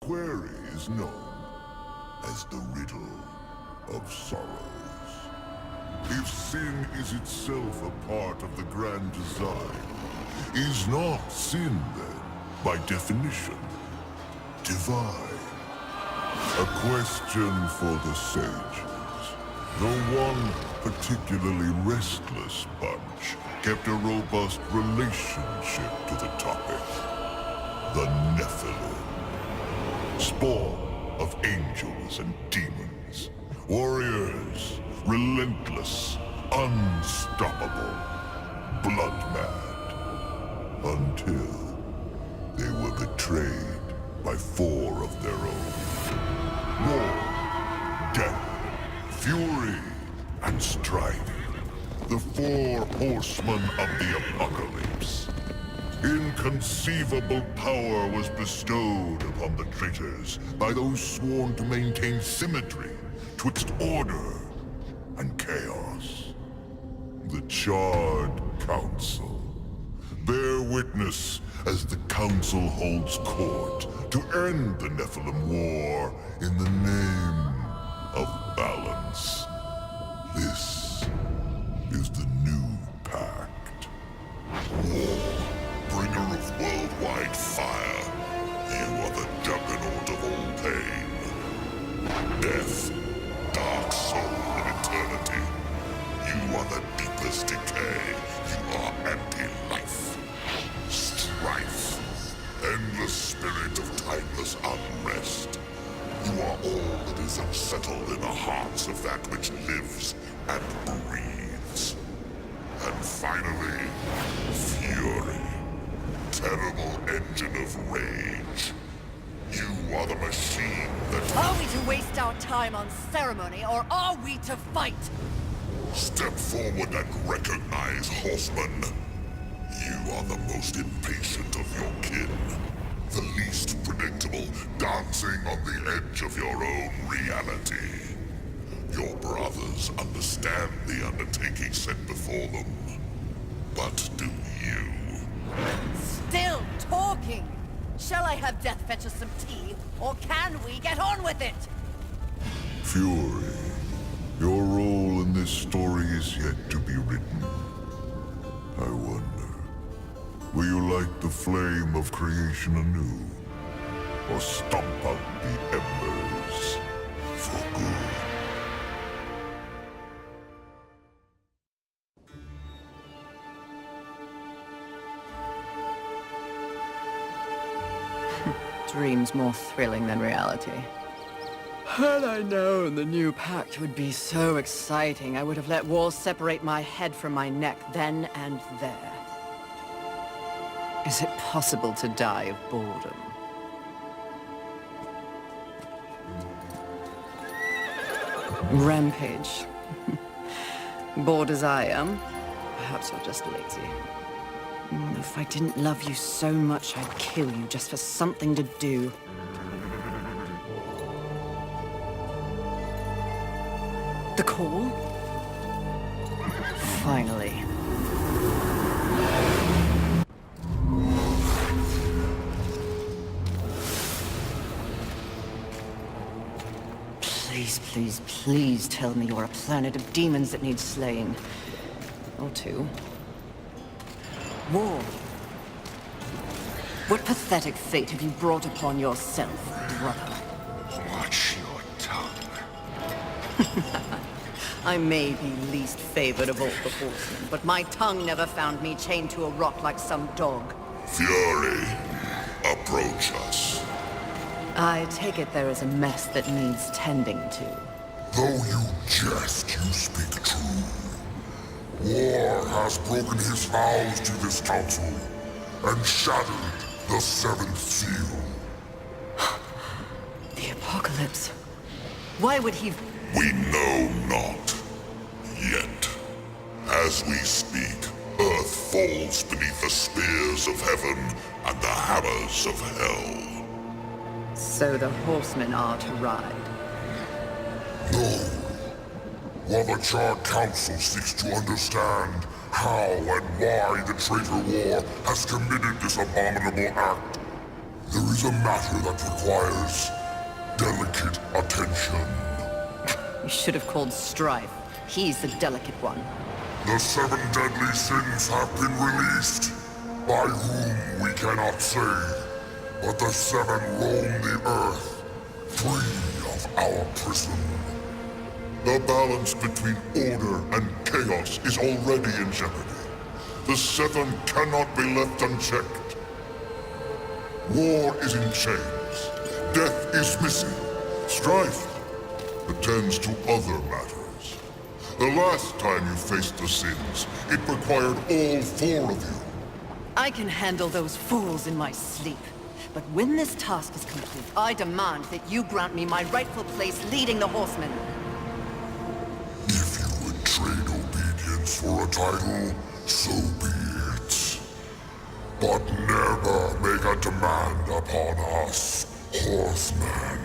query is known as the riddle of sorrows. If sin is itself a part of the grand design, is not sin then, by definition, divine? A question for the sages. Though one particularly restless bunch kept a robust relationship to the topic. The Nephilim. Spawn of angels and demons. Warriors, relentless, unstoppable, blood-mad. Until they were betrayed by four of their own. War, death, fury, and strife. The Four Horsemen of the Apocalypse. Inconceivable power was bestowed upon the traitors by those sworn to maintain symmetry twixt order and chaos. The Charred Council. Bear witness as the Council holds court to end the Nephilim War in the name of balance. This is the new pact. War, bringer of worldwide fire. You are the juggernaut of all pain. Death, dark soul of eternity. You are the deepest decay. You are anti-life. Strife. Endless spirit of timeless unrest. You are all that is unsettled in the hearts of that which lives and breathes. And finally, fury. Terrible engine of rage. You are the machine that... Are we to waste our time on ceremony, or are we to fight? Step forward and recognize, Horseman. You are the most impatient of your kin. The least predictable, dancing on the edge of your own reality. Your brothers understand the undertaking set before them. But do you? Still talking! Shall I have Death fetch us some tea, or can we get on with it? Fury, your role in this story is yet to be written. I wonder, will you light the flame of creation anew? Or stomp out the embers for good? Dreams more thrilling than reality. Had I known the new pact would be so exciting, I would have let walls separate my head from my neck then and there. Is it possible to die of boredom? Rampage. Bored as I am, perhaps you're just lazy. If I didn't love you so much, I'd kill you just for something to do. The call? Finally. Please, please, please tell me you're a planet of demons that needs slaying. Or two. War. What pathetic fate have you brought upon yourself, brother? Watch your tongue. I may be least favored of all the horsemen, but my tongue never found me chained to a rock like some dog. Fury, approach us. I take it there is a mess that needs tending to. Though you jest, you speak true. War has broken his vows to this council, and shattered the seventh seal. The apocalypse. Why would he... We know not. Yet. As we speak, Earth falls beneath the spears of heaven and the hammers of hell. So the horsemen are to ride. No. While the Charred Council seeks to understand how and why the traitor war has committed this abominable act, There is a matter that requires delicate attention. You should have called Strife. He's the delicate one. The 7 deadly sins have been released, by whom we cannot say, but the 7 roam the earth, free of our prison. The balance between order and chaos is already in jeopardy. The 7 cannot be left unchecked. War is in chains. Death is missing. Strife attends to other matters. The last time you faced the sins, it required all 4 of you. I can handle those fools in my sleep. But when this task is complete, I demand that you grant me my rightful place leading the Horsemen. If you would trade obedience for a title, so be it. But never make a demand upon us, Horsemen.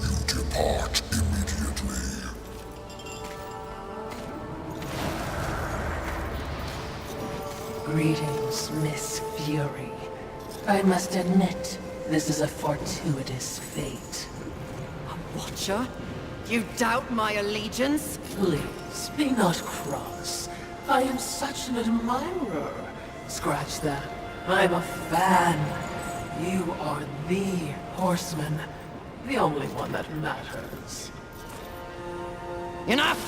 You depart immediately. Greetings, Miss Fury. I must admit, this is a fortuitous fate. A Watcher? You doubt my allegiance? Please, be not cross. I am such an admirer. Scratch that. I'm a fan. You are the Horseman. The only one that matters. Enough!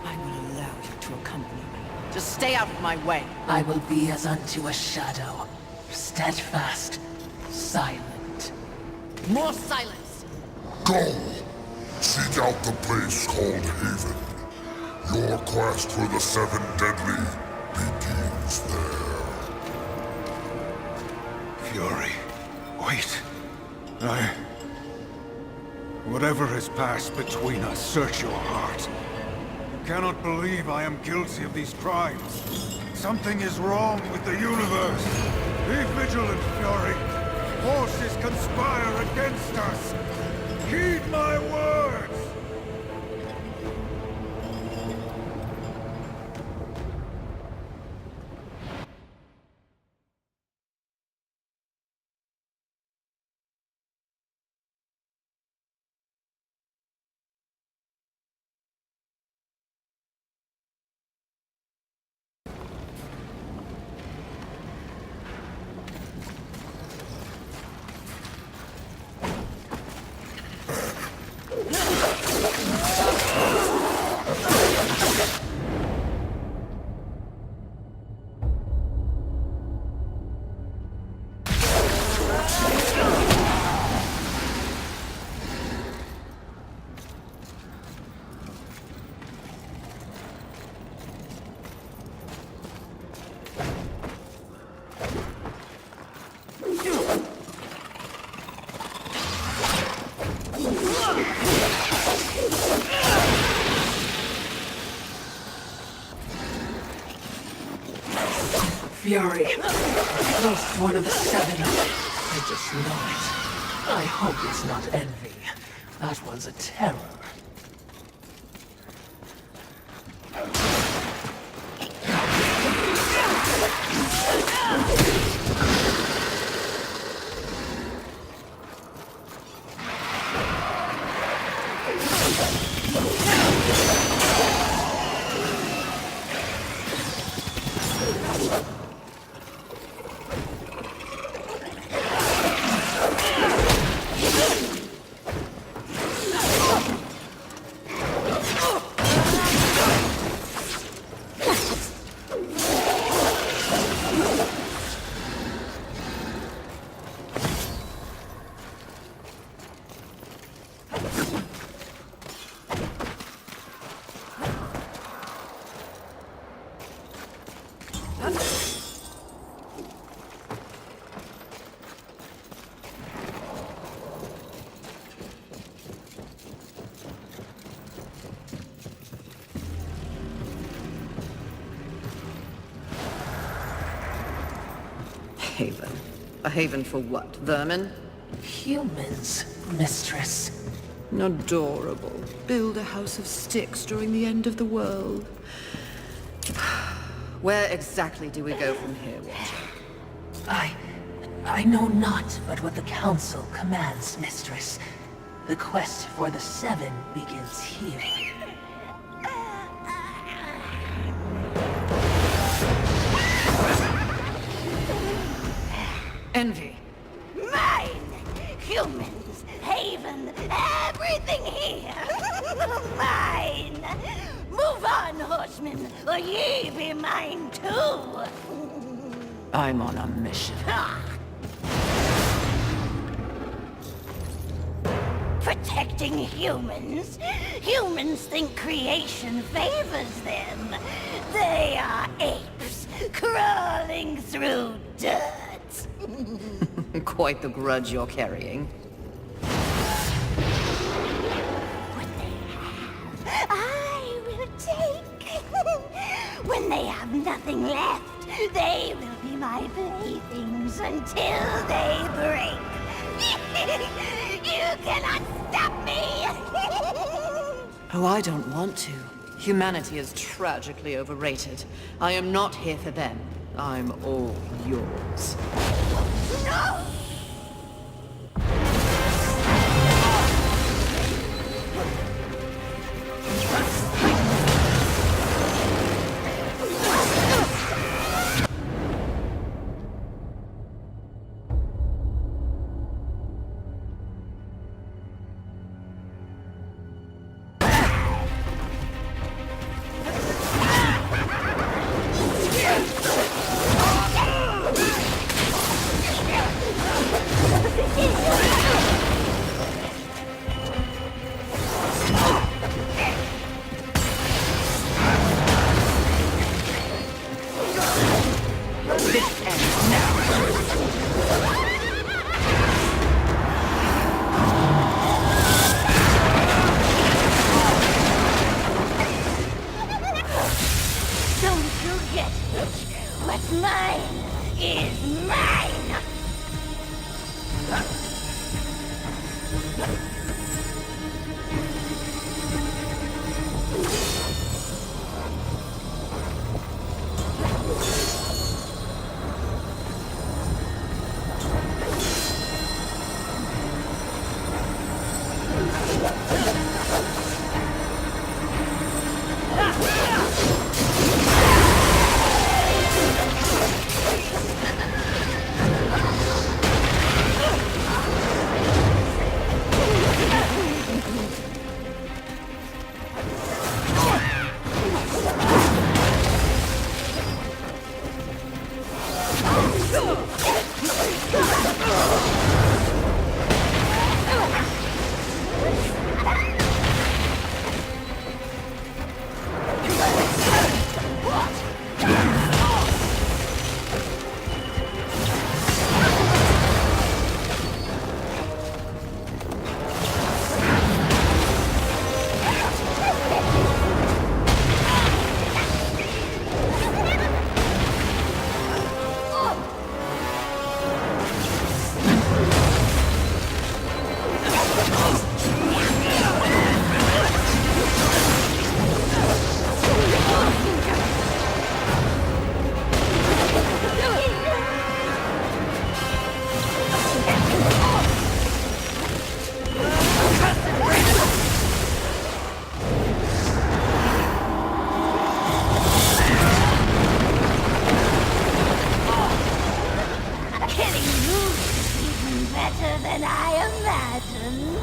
I will allow you to accompany me. Just stay out of my way. I will be as unto a shadow. Steadfast. Silent. More silence! Go! Seek out the place called Haven. Your quest for the 7 deadly begins there. Fury. Wait. Whatever has passed between us, search your heart. You cannot believe I am guilty of these crimes. Something is wrong with the universe. Be vigilant, Fury. Forces conspire against us. Heed my words! Fury. Lost one of the 7. I just know it. I hope it's not envy. That one's a terror. Haven. A haven for what? Vermin? Humans, mistress. Adorable. Build a house of sticks during the end of the world. Where exactly do we go from here, Watcher? I know not but what the Council commands, Mistress. The quest for the Seven begins here. Envy. Mine! Humans, haven, everything here! Mine! Move on, horsemen, or ye be mine too! I'm on a mission. Protecting humans? Humans think creation favors them. They are apes, crawling through dirt. Quite the grudge you're carrying. What they have, I will take. When they have nothing left, they will be my playthings until they break. You cannot stop me! Oh, I don't want to. Humanity is tragically overrated. I am not here for them. I'm all yours. No! Don't forget, what's mine is mine! Better than I imagined.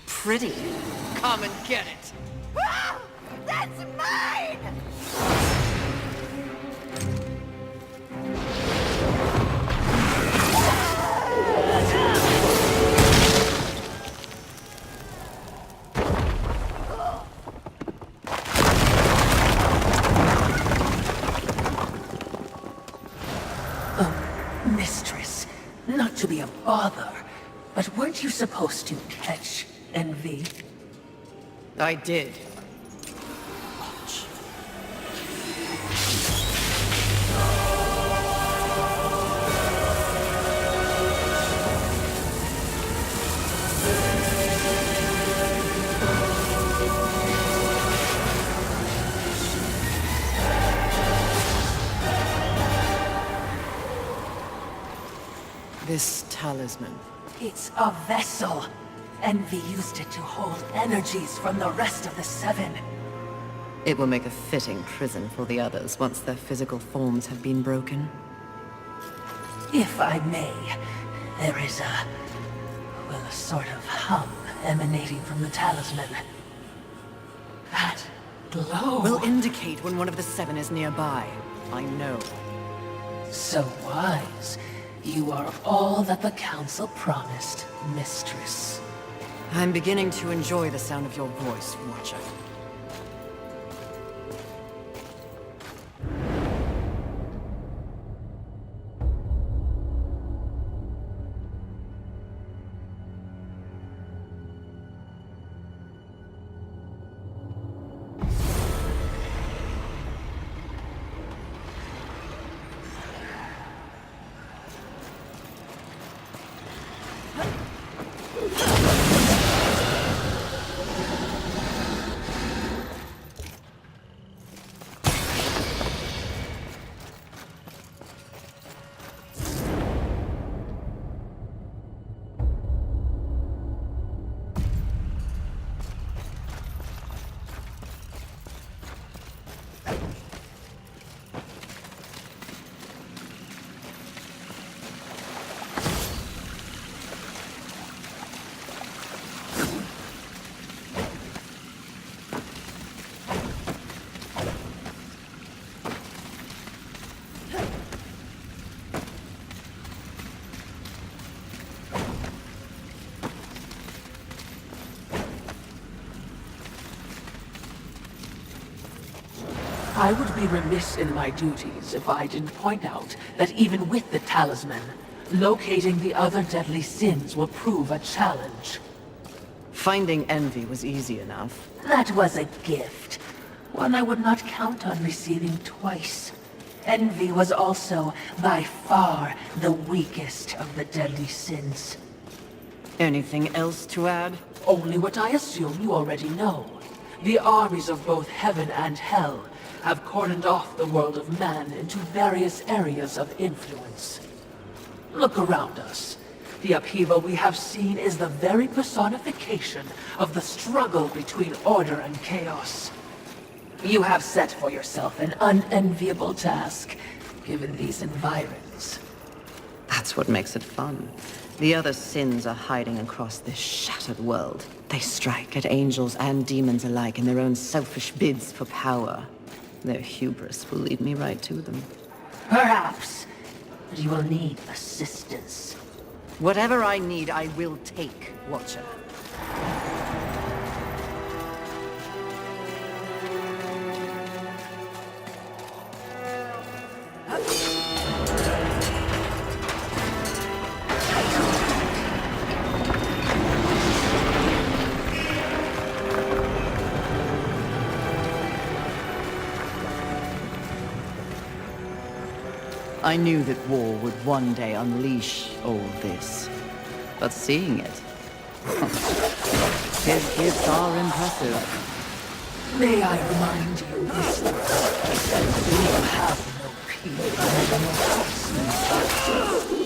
Pretty. Come and get it. Ah! That's mine! to be a bother, but weren't you supposed to catch Envy? I did. This talisman. It's a vessel. Envy used it to hold energies from the rest of the Seven. It will make a fitting prison for the others once their physical forms have been broken. If I may, there is a sort of hum emanating from the talisman. That glow. Will indicate when one of the Seven is nearby. I know. So wise. You are all that the Council promised, Mistress. I'm beginning to enjoy the sound of your voice, Watcher. I would be remiss in my duties if I didn't point out that even with the talisman, locating the other deadly sins will prove a challenge. Finding Envy was easy enough. That was a gift. One I would not count on receiving twice. Envy was also, by far, the weakest of the deadly sins. Anything else to add? Only what I assume you already know. The armies of both heaven and hell have cordoned off the world of man into various areas of influence. Look around us. The upheaval we have seen is the very personification of the struggle between order and chaos. You have set for yourself an unenviable task, given these environs. That's what makes it fun. The other sins are hiding across this shattered world. They strike at angels and demons alike in their own selfish bids for power. Their hubris will lead me right to them. Perhaps, but you will need assistance. Whatever I need, I will take, Watcher. I knew that war would one day unleash all this. But seeing it... his gifts are impressive. May I remind you, mistress, you have no peer among your horsemen.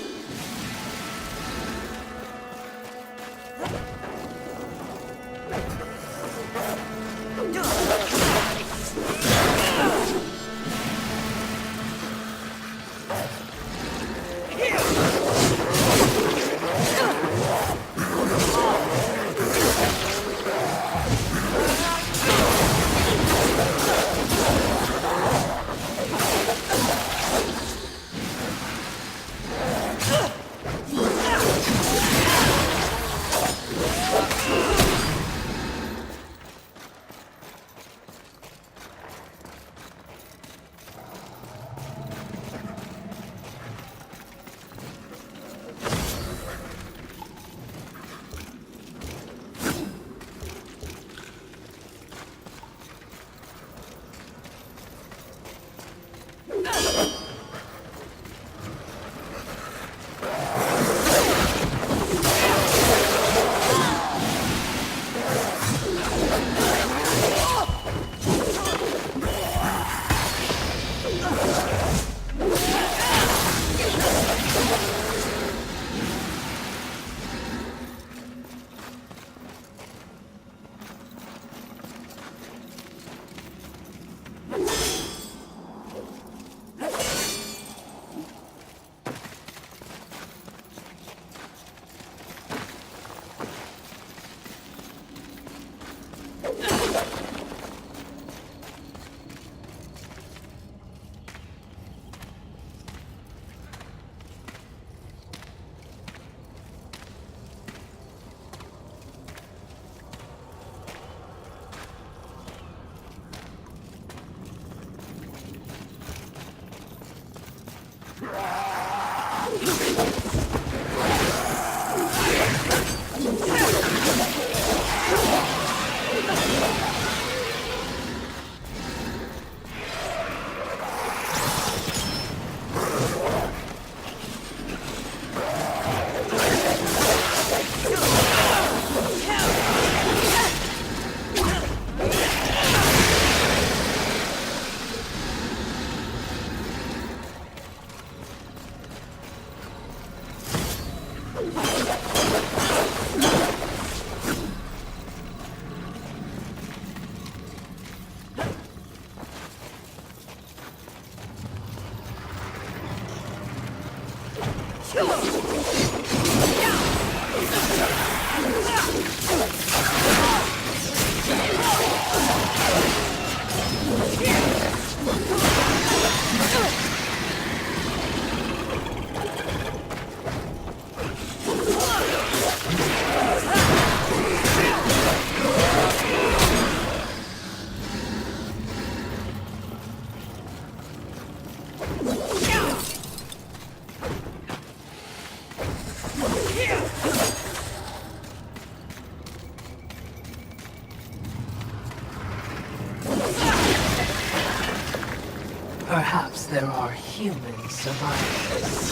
Perhaps there are human survivors.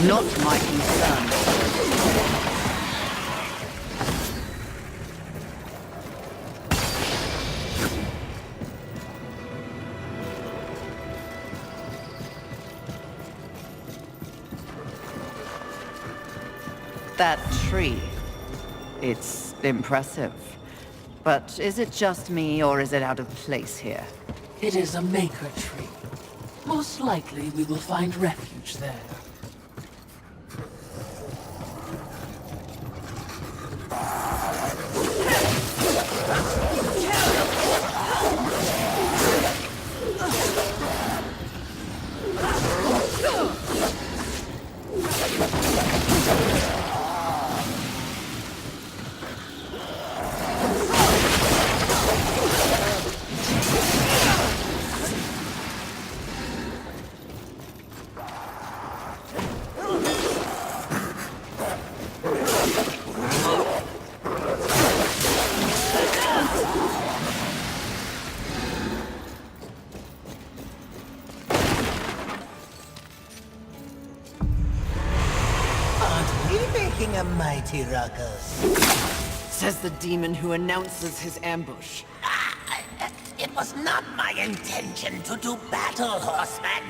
Not my concern. That tree. It's impressive. But is it just me, or is it out of place here? It is a maker tree. Most likely we will find refuge there. Making a mighty ruckus. Says the demon who announces his ambush. It was not my intention to do battle, horsemen.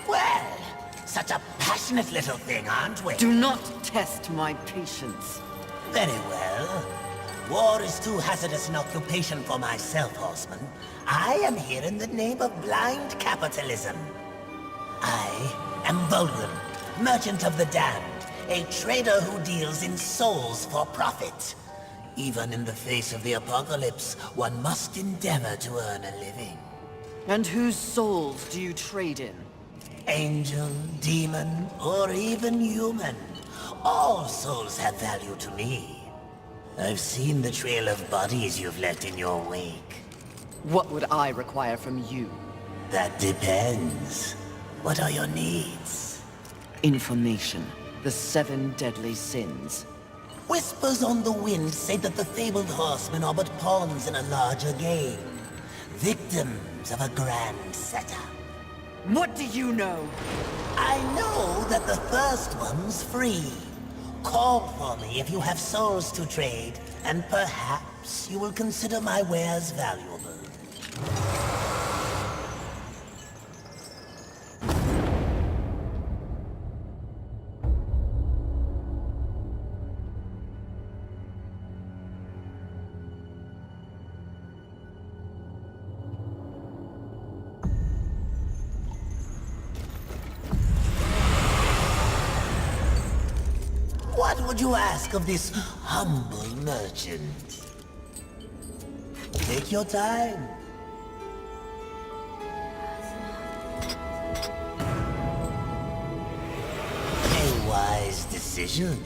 Well, such a passionate little thing, aren't we? Do not test my patience. Very well. War is too hazardous an occupation for myself, horseman. I am here in the name of blind capitalism. I am Volgrim, Merchant of the Damned, a trader who deals in souls for profit. Even in the face of the apocalypse, one must endeavor to earn a living. And whose souls do you trade in? Angel, demon, or even human. All souls have value to me. I've seen the trail of bodies you've left in your wake. What would I require from you? That depends. What are your needs? Information. The 7 deadly sins. Whispers on the wind say that the fabled horsemen are but pawns in a larger game. Victims of a grand setup. What do you know? I know that the first one's free. Call for me if you have souls to trade, and perhaps you will consider my wares valuable. What would you ask of this humble merchant? Take your time. A wise decision.